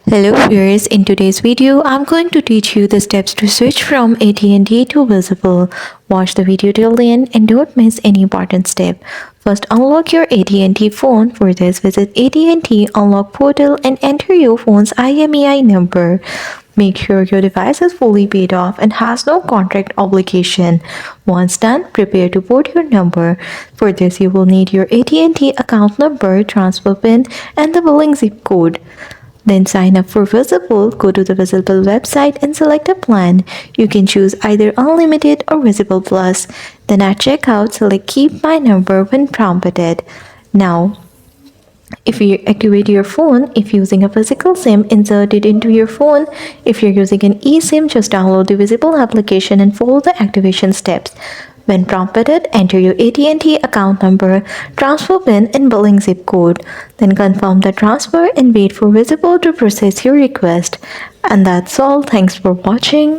Hello viewers, in today's video, I'm going to teach you the steps to switch from AT&T to Visible. Watch the video till the end and don't miss any important step. First, unlock your AT&T phone. For this, visit AT&T Unlock portal and enter your phone's IMEI number. Make sure your device is fully paid off and has no contract obligation. Once done, prepare to port your number. For this, you will need your AT&T account number, transfer PIN, and the billing zip code. Then sign up for Visible. Go to the Visible website and select a plan. You can choose either Unlimited or Visible Plus. Then at checkout, select Keep My Number when prompted. Now, if you activate your phone, if using a physical SIM, insert it into your phone. If you're using an eSIM, just download the Visible application and follow the activation steps. When prompted, enter your AT&T account number, transfer PIN, and billing zip code. Then confirm the transfer and wait for Visible to process your request. And that's all. Thanks for watching.